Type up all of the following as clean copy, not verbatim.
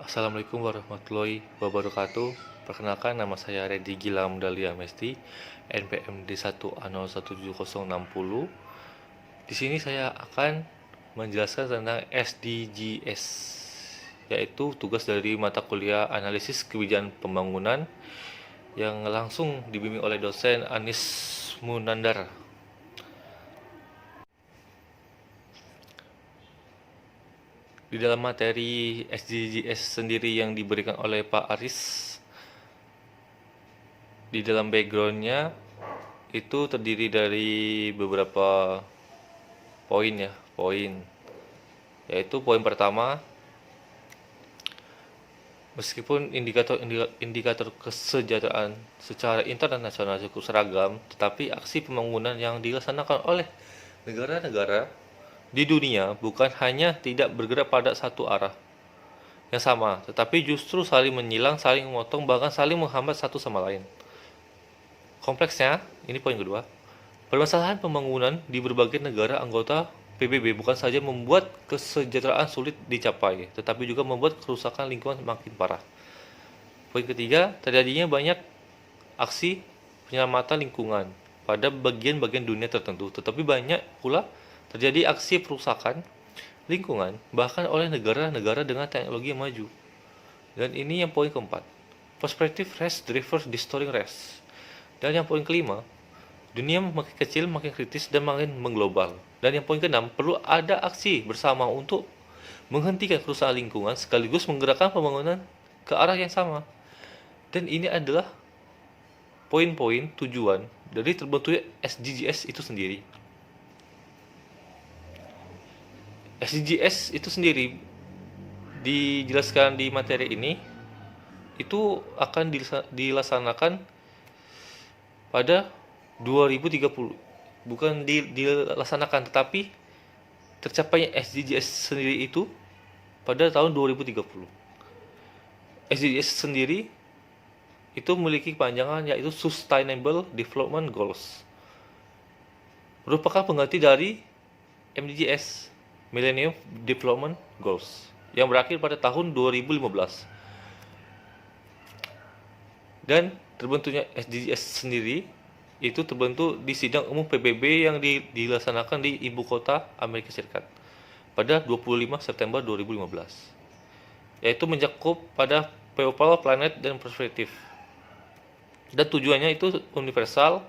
Assalamualaikum warahmatullahi wabarakatuh. Perkenalkan, nama saya Redi Gilang Dalia Mesti, NPM D1A017060. Di sini saya akan menjelaskan tentang SDGs, yaitu tugas dari mata kuliah Analisis Kebijakan Pembangunan yang langsung dibimbing oleh dosen Anis Munandar. Di dalam materi SDGs sendiri yang diberikan oleh Pak Aris, di dalam backgroundnya itu terdiri dari beberapa poin, yaitu poin pertama, meskipun indikator kesejahteraan secara internasional cukup seragam, tetapi aksi pembangunan yang dilaksanakan oleh negara-negara di dunia bukan hanya tidak bergerak pada satu arah yang sama, tetapi justru saling menyilang, saling memotong, bahkan saling menghambat satu sama lain. Kompleksnya, ini poin kedua, permasalahan pembangunan di berbagai negara anggota PBB bukan saja membuat kesejahteraan sulit dicapai, tetapi juga membuat kerusakan lingkungan makin parah. Poin ketiga, terjadinya banyak aksi penyelamatan lingkungan pada bagian-bagian dunia tertentu, tetapi banyak pula terjadi aksi perusakan lingkungan bahkan oleh negara-negara dengan teknologi yang maju. Dan ini yang poin keempat, perspective race drivers distorting race. Dan yang poin kelima, dunia makin kecil, makin kritis, dan makin mengglobal. Dan yang poin keenam, perlu ada aksi bersama untuk menghentikan kerusakan lingkungan sekaligus menggerakkan pembangunan ke arah yang sama. Dan ini adalah poin-poin tujuan dari terbentuknya SDGs itu sendiri. SDGs itu sendiri dijelaskan di materi ini itu akan dilaksanakan pada 2030, bukan dilaksanakan, tetapi tercapainya SDGs sendiri itu pada tahun 2030. SDGs sendiri itu memiliki kepanjangan yaitu Sustainable Development Goals, merupakan pengganti dari MDGs, Millennium Development Goals, yang berakhir pada tahun 2015. Dan terbentuknya SDGs sendiri itu terbentuk di sidang umum PBB yang dilaksanakan di ibu kota Amerika Serikat pada 25 September 2015, yaitu mencakup pada people, planet, dan perspektif. Dan tujuannya itu universal,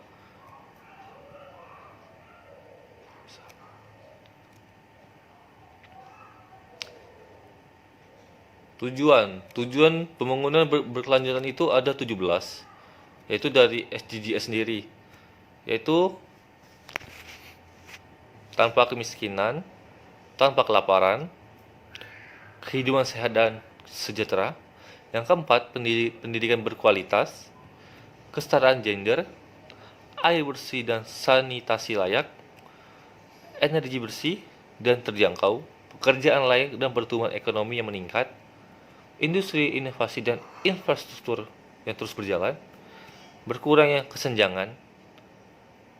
tujuan pembangunan berkelanjutan itu ada 17, yaitu dari SDGs sendiri, yaitu tanpa kemiskinan, tanpa kelaparan, kehidupan sehat dan sejahtera. Yang keempat, pendidikan berkualitas, kesetaraan gender, air bersih dan sanitasi layak, energi bersih dan terjangkau, pekerjaan layak dan pertumbuhan ekonomi yang meningkat, industri, inovasi, dan infrastruktur yang terus berjalan, berkurangnya kesenjangan,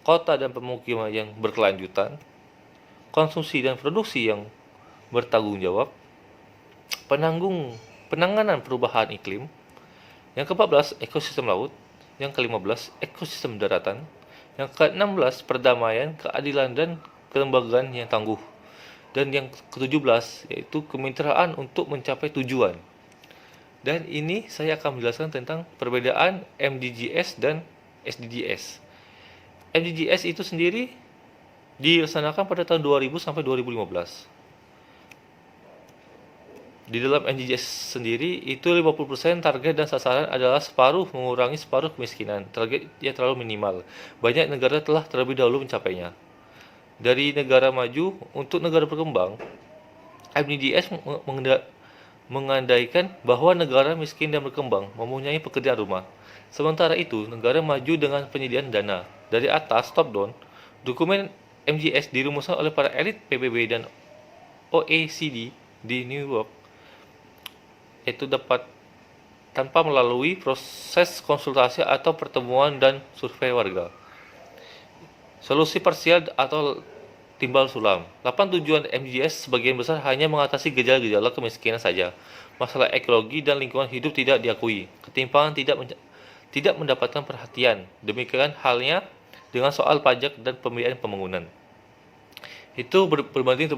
kota dan pemukiman yang berkelanjutan, konsumsi dan produksi yang bertanggung jawab, penanganan perubahan iklim, yang ke-14 ekosistem laut, yang ke-15 ekosistem daratan, yang ke-16 perdamaian, keadilan, dan kelembagaan yang tangguh, dan yang ke-17 yaitu kemitraan untuk mencapai tujuan. Dan ini saya akan menjelaskan tentang perbedaan MDGs dan SDGs. MDGs itu sendiri dilaksanakan pada tahun 2000 sampai 2015. Di dalam MDGs sendiri itu 50% target dan sasaran adalah mengurangi separuh kemiskinan. Targetnya terlalu minimal. Banyak negara telah terlebih dahulu mencapainya. Dari negara maju untuk negara berkembang, MDGs mengandaikan bahwa negara miskin dan berkembang mempunyai pekerjaan rumah. Sementara itu, negara maju dengan penyediaan dana dari atas top down. Dokumen MGS dirumuskan oleh para elit PBB dan OECD di New York, itu dapat tanpa melalui proses konsultasi atau pertemuan dan survei warga. Solusi parsial atau timbal sulam. 8 tujuan MDGs sebagian besar hanya mengatasi gejala-gejala kemiskinan saja. Masalah ekologi dan lingkungan hidup tidak diakui. Ketimpangan tidak mendapatkan perhatian. Demikian halnya dengan soal pajak dan pembiayaan pembangunan. Itu berbanding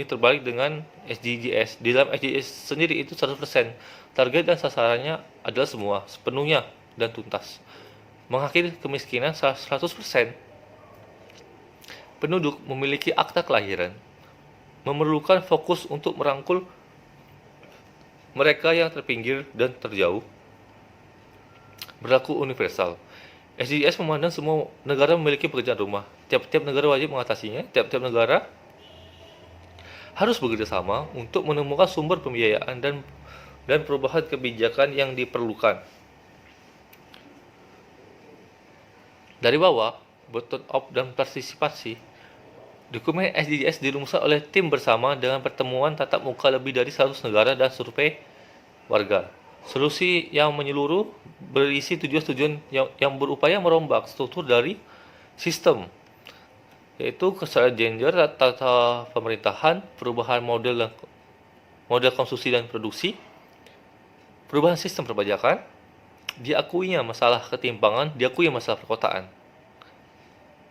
terbalik dengan SDGs. Di dalam SDGs sendiri itu 100%. Target dan sasarannya adalah semua, sepenuhnya dan tuntas. Mengakhiri kemiskinan 100%. Penduduk memiliki akta kelahiran. Memerlukan fokus untuk merangkul mereka yang terpinggir dan terjauh. Berlaku universal. SDGs memandang semua negara memiliki pekerjaan rumah. Tiap-tiap negara wajib mengatasinya. Tiap-tiap negara harus bekerja sama untuk menemukan sumber pembiayaan dan perubahan kebijakan yang diperlukan. Dari bawah, bottom up dan partisipasi. Dokumen SDGs dirumuskan oleh tim bersama dengan pertemuan tatap muka lebih dari 100 negara dan survei warga. Solusi yang menyeluruh berisi tujuan-tujuan yang berupaya merombak struktur dari sistem, yaitu kesetaraan gender, tata pemerintahan, perubahan model konsumsi dan produksi, perubahan sistem perpajakan, diakuinya masalah ketimpangan, diakui masalah perkotaan.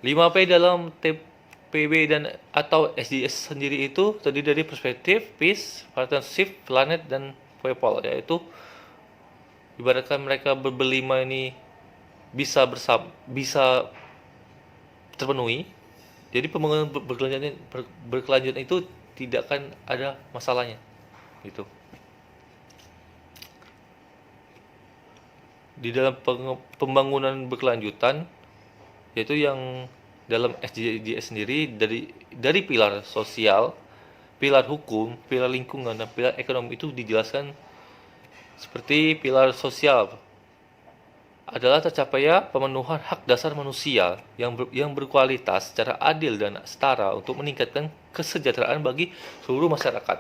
5P dalam TPB dan atau SDGs sendiri itu terdiri dari perspektif, peace, partnership, planet, dan people, yaitu ibaratkan mereka berlima ini bisa terpenuhi. Jadi pembangunan berkelanjutan itu tidak akan ada masalahnya, gitu. Di dalam pembangunan berkelanjutan, yaitu yang dalam SDGs sendiri dari pilar sosial, pilar hukum, pilar lingkungan, dan pilar ekonomi itu dijelaskan seperti pilar sosial adalah tercapainya pemenuhan hak dasar manusia yang berkualitas secara adil dan setara untuk meningkatkan kesejahteraan bagi seluruh masyarakat.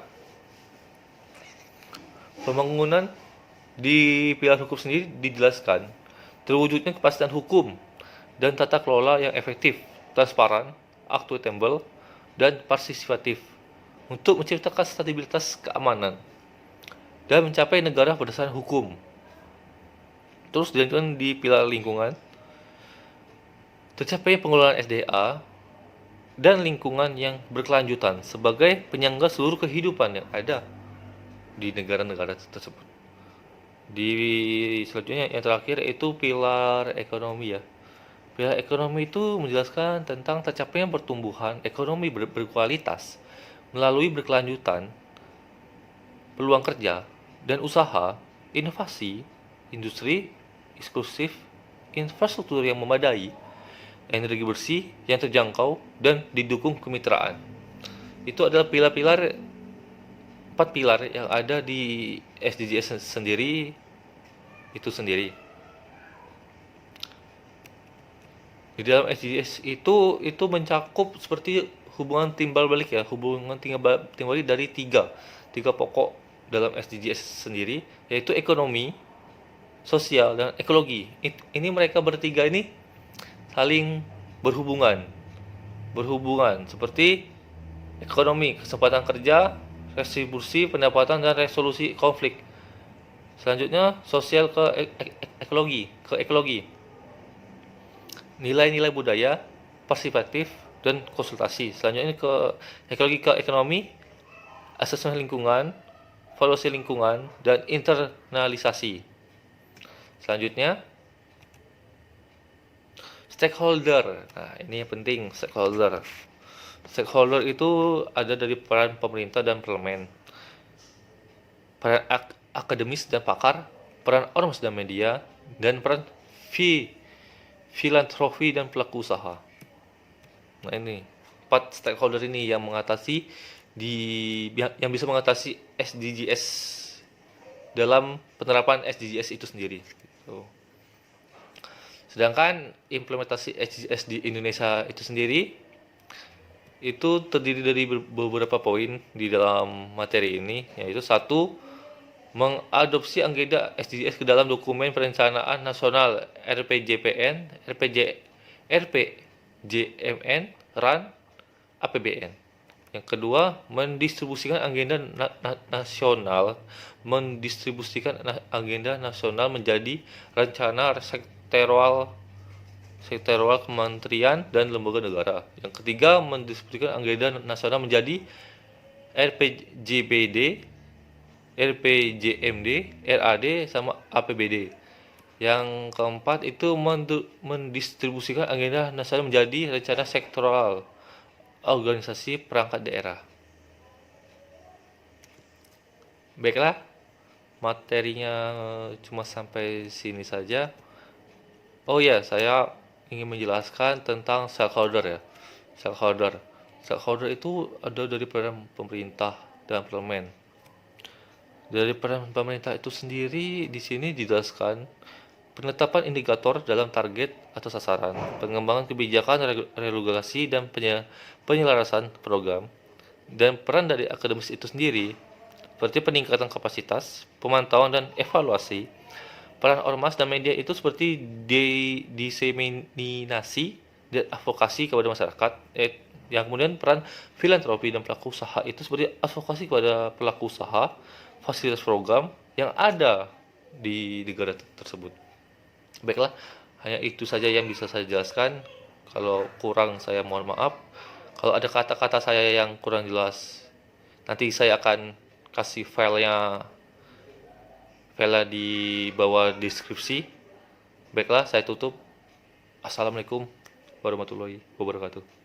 Pembangunan di pilar hukum sendiri dijelaskan terwujudnya kepastian hukum dan tata kelola yang efektif, transparan, akuntabel, dan partisipatif untuk menciptakan stabilitas keamanan dan mencapai negara berdasarkan hukum. Terus dilanjutkan di pilar lingkungan, tercapai pengelolaan SDA dan lingkungan yang berkelanjutan sebagai penyangga seluruh kehidupan yang ada di negara-negara tersebut. Di selanjutnya yang terakhir itu pilar ekonomi ya. Pilar ekonomi itu menjelaskan tentang tercapainya pertumbuhan ekonomi berkualitas melalui berkelanjutan, peluang kerja dan usaha, inovasi, industri eksklusif, infrastruktur yang memadai, energi bersih yang terjangkau, dan didukung kemitraan. Itu adalah pilar-pilar, 4 pilar yang ada di SDGs sendiri, itu sendiri. Di dalam SDGs itu mencakup seperti hubungan timbal balik ya, hubungan timbal balik dari tiga pokok dalam SDGs sendiri, yaitu ekonomi, sosial, dan ekologi. Ini mereka bertiga ini saling berhubungan seperti ekonomi, kesempatan kerja, retribusi pendapatan, dan resolusi konflik. Selanjutnya sosial ke ekologi, nilai-nilai budaya, partisipatif, dan konsultasi. Selanjutnya ke ekologi ke ekonomi, asesmen lingkungan, valuasi lingkungan, dan internalisasi. Selanjutnya stakeholder. Nah, ini yang penting, stakeholder. Stakeholder itu ada dari peran pemerintah dan parlemen, peran akademis dan pakar, peran ormas dan media, dan peran filantropi dan pelaku usaha. Nah, ini 4 stakeholder ini yang yang bisa mengatasi SDGs dalam penerapan SDGs itu sendiri. Sedangkan implementasi SDGs di Indonesia itu sendiri itu terdiri dari beberapa poin di dalam materi ini, yaitu 1, mengadopsi agenda SDGs ke dalam dokumen perencanaan nasional RPJMN, RAN, APBN. Yang kedua, mendistribusikan agenda nasional menjadi rencana sektoral kementerian dan lembaga negara. Yang ketiga, mendistribusikan agenda nasional menjadi RPJPD, RPJMD, RAD, sama APBD. Yang keempat itu mendistribusikan agenda nasional menjadi rencana sektoral organisasi perangkat daerah. Baiklah, materinya cuma sampai sini saja. Oh ya, saya ingin menjelaskan tentang stakeholder ya. Stakeholder itu ada dari peran pemerintah dan parlemen. Dari peran pemerintah itu sendiri di sini dijelaskan penetapan indikator dalam target atau sasaran, pengembangan kebijakan regulasi dan penyelarasan program, dan peran dari akademis itu sendiri, seperti peningkatan kapasitas, pemantauan dan evaluasi. Peran ormas dan media itu seperti diseminasi dan advokasi kepada masyarakat. Yang kemudian peran filantropi dan pelaku usaha itu seperti advokasi kepada pelaku usaha, fasilitas program yang ada di negara tersebut. Baiklah, hanya itu saja yang bisa saya jelaskan. Kalau kurang saya mohon maaf. Kalau ada kata-kata saya yang kurang jelas, nanti saya akan kasih filenya di bawah deskripsi. Baiklah, saya tutup. Assalamualaikum warahmatullahi wabarakatuh.